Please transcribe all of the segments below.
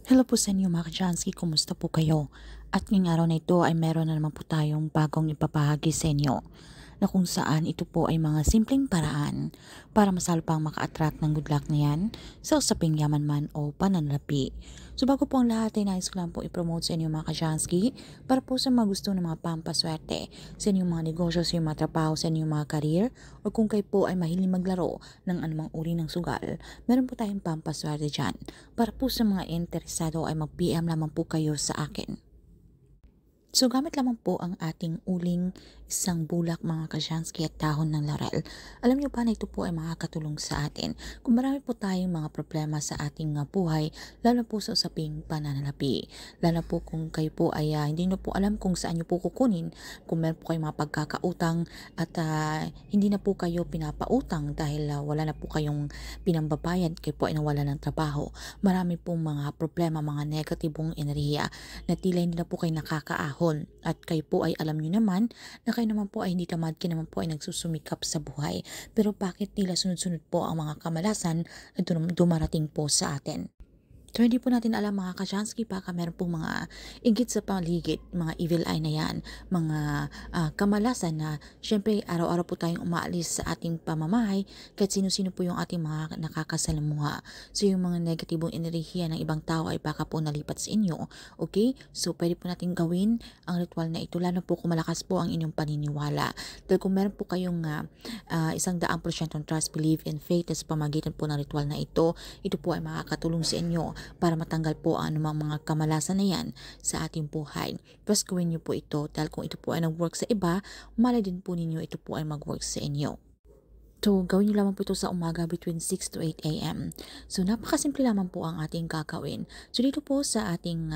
Hello po sa inyo mga ka-Jansky, kumusta po kayo? At ngayong araw na ito ay meron na naman po tayong bagong ipapahagi sa inyo na kung saan ito po ay mga simpleng paraan para masalo pang maka-attract ng good luck na yan sa usaping yaman man o pananalapi. So bago po ang lahat ay nais ko lang po i-promote sa inyo mga ka-Jansky para po sa mga gusto ng mga pampaswerte sa inyong mga negosyo, sa inyong mga trabaho, sa inyong mga career, o kung kayo po ay mahiling maglaro ng anumang uri ng sugal, meron po tayong pampaswerte dyan. Para po sa mga interesado ay mag-PM lamang po kayo sa akin. So gamit lamang po ang ating uling, isang bulak mga kasyansky at dahon ng laurel. Alam niyo ba na ito po ay makakatulong sa atin kung marami po tayong mga problema sa ating buhay, lalo po sa usaping pananalapi. Lalo po kung kayo po ay hindi na po alam kung saan niyo po kukunin, kung meron po kayong mga pagkakautang at hindi na po kayo pinapautang dahil wala na po kayong pinambabayad, kayo po ay nawala ng trabaho. Marami pong mga problema, mga negatibong enerhiya na tila hindi na po kayo nakakaahon at kayo po ay alam nyo naman na kayo naman po ay hindi tamad, kayo naman po ay nagsusumikap sa buhay. Pero bakit tila sunod-sunod po ang mga kamalasan na dumarating po sa atin? So hindi po natin alam mga ka-Jansky, baka meron pong mga inggit sa paligid, mga evil eye na yan, mga kamalasan na syempre araw-araw po tayong umaalis sa ating pamamahay kahit sino-sino po yung ating mga nakakasalamuha. So yung mga negatibong enerhiya ng ibang tao ay baka po nalipat sa inyo. Okay? So pwede po natin gawin ang ritual na ito, lalo po kung malakas po ang inyong paniniwala. Dahil kung meron po kayong 100% trust, belief, and faith sa pamagitan po ng ritual na ito po ay makakatulong sa inyo para matanggal po ang anumang mga kamalasan na yan sa ating buhay. Plus gawin niyo po ito dahil kung ito po ay nag-work sa iba, malay din po ninyo ito po ay mag-work sa inyo. So, gawin niyo lamang po ito sa umaga between 6 to 8 a.m. So, napakasimple lamang po ang ating gagawin. So, dito po sa ating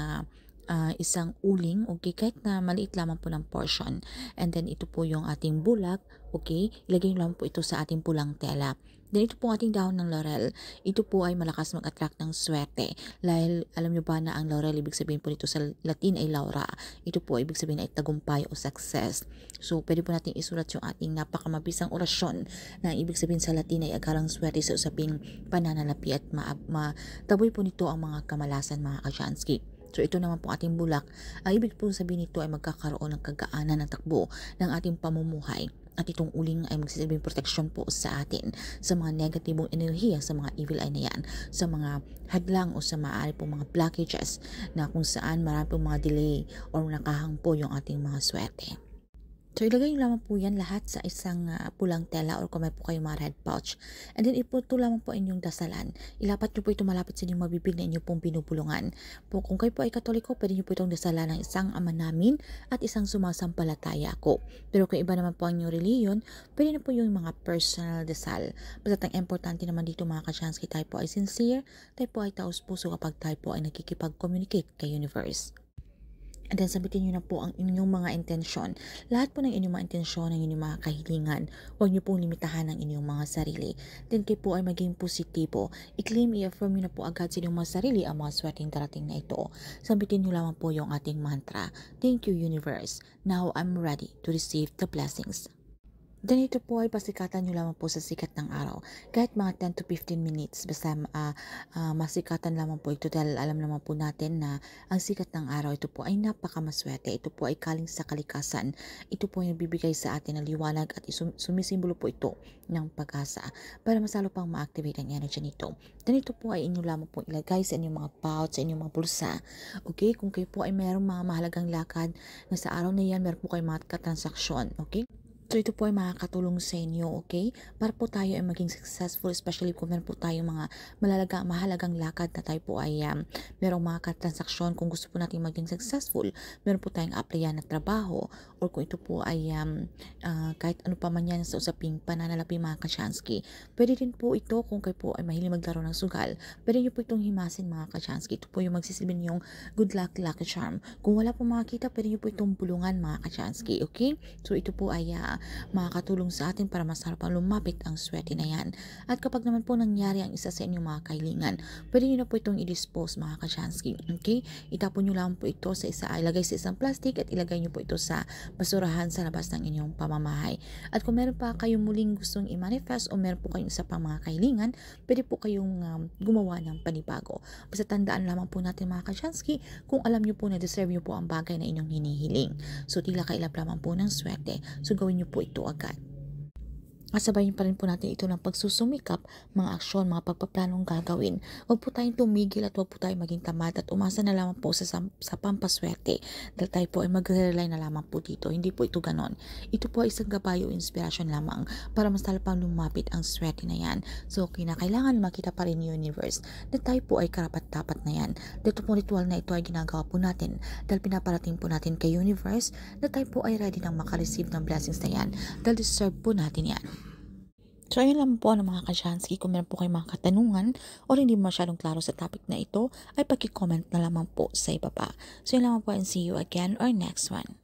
isang uling, okay, kahit na maliit lamang po ng portion. And then, ito po yung ating bulak, okay, ilagay niyo lamang po ito sa ating pulang tela. Then ito po ating dahon ng laurel. Ito po ay malakas mag-attract ng swerte. Dahil alam niyo ba na ang laurel, ibig sabihin po nito sa Latin ay laura. Ito po ibig sabihin ay tagumpay o success. So pwede po natin isulat yung ating napakamabisang orasyon na ibig sabihin sa Latin ay agarang swerte sa usaping pananalapi at mataboy po nito ang mga kamalasan mga ka-Jansky. So ito naman po ating bulak. Ang ibig po sabihin nito ay magkakaroon ng kagaanan ng takbo ng ating pamumuhay. At itong uling ay magsisilbing proteksyon po sa atin sa mga negatibong enerhiya, sa mga evil eye na yan, sa mga hadlang o sa maaari po mga blockages na kung saan marami po mga delay o nakahang po yung ating mga swerte. So, ilagay nyo lamang po yan lahat sa isang pulang tela or kung may po kayong mga red pouch. And then, iputo lamang po inyong dasalan. Ilapat nyo po ito malapit sa inyong mabibig na inyo pong binubulungan. Kung kayo po ay Katoliko, pwede nyo po itong dasalan ng isang ama namin at isang sumasampalataya ako. Pero kung iba naman po ang inyong reliyon, pwede na po yung mga personal dasal. Basta ang importante naman dito mga ka-Jansky, tayo po ay sincere, tayo po ay taos puso kapag tayo po ay nakikipag-communicate kay universe. And then sabitin nyo na po ang inyong mga intensyon. Lahat po ng inyong mga intensyon, ng inyong mga kahilingan, huwag nyo pong limitahan ang inyong mga sarili. Then kayo po ay maging positibo. I-claim, i-affirm nyo na po agad sa inyong mga sarili ang mga swerteng darating na ito. Sabitin nyo lamang po yung ating mantra. Thank you, universe. Now I'm ready to receive the blessings. Then ito po ay pasikatan nyo lamang po sa sikat ng araw. Kahit mga 10 to 15 minutes, basta masikatan lamang po ito dahil alam naman po natin na ang sikat ng araw, ito po ay napakamaswerte. Ito po ay galing sa kalikasan. Ito po ay nagbibigay sa atin ng liwanag at sumisimbolo po ito ng pag-asa para masalo pang ma-activate ang energy nito. Then ito po ay inyo lamang po ilagay sa inyong mga pouch, sa inyong mga bulsa. Okay? Kung kayo po ay mayroong mga mahalagang lakad na sa araw na yan, meron po kayo mga katransaksyon. Okay? So ito po ay makakatulong sa inyo, okay? Para po tayo ay maging successful, especially kung meron po tayong mga mahalagang lakad na tayo po ay merong mga katransaksyon. Kung gusto po natin maging successful, meron po tayong applyan na trabaho, or kung ito po ay kahit ano pa man yan sa usaping pananalapi mga ka-Jansky. Pwede din po ito kung kayo po ay mahilig maglaro ng sugal. Pwede nyo po itong himasin mga ka-Jansky. Ito po yung magsisilbin yung good luck, lucky charm. Kung wala po makakita, pwede nyo po itong bulungan mga ka-Jansky, okay? So ito po ay makakatulong sa atin para mas pang lumapit ang swerte na yan. At kapag naman po nangyari ang isa sa inyong mga kahilingan, pwede nyo na po itong i-dispose mga kasyansky. Okay? Itapon nyo lang po ito sa ilagay sa isang plastic at ilagay nyo po ito sa basurahan sa labas ng inyong pamamahay. At kung meron pa kayong muling gustong i-manifest o meron po kayong isa pang mga kahilingan, pwede po kayong gumawa ng panibago. Basta tandaan lamang po natin mga kasyansky, kung alam nyo po na deserve nyo po ang bagay na inyong hinihiling. So tila kailap lamang po ng swerte. So gawin nyo po ito agad. At sabayin pa rin po natin ito ng pagsusumikap, mga aksyon, mga pagpaplanong gagawin. Huwag po tayong tumigil at huwag po tayong maging tamad at umasa na lamang po sa pampaswerte. Dahil tayo po ay magre-rely na lamang po dito. Hindi po ito ganon. Ito po ay isang gabayo inspirasyon lamang para mas talapang lumapit ang swerte na yan. So kinakailangan makita pa rin universe na tayo po ay karapat-dapat na yan. Dito po ritual na ito ay ginagawa po natin dahil pinaparating po natin kay universe na tayo po ay ready nang makareceive ng blessings na yan dahil deserve po natin yan. So, ayun lang po ng mga kasyansky. Kung meron po kayong mga katanungan o hindi masyadong klaro sa topic na ito, ay pag-comment na lamang po sa ibaba. So, yun lang po and see you again or next one.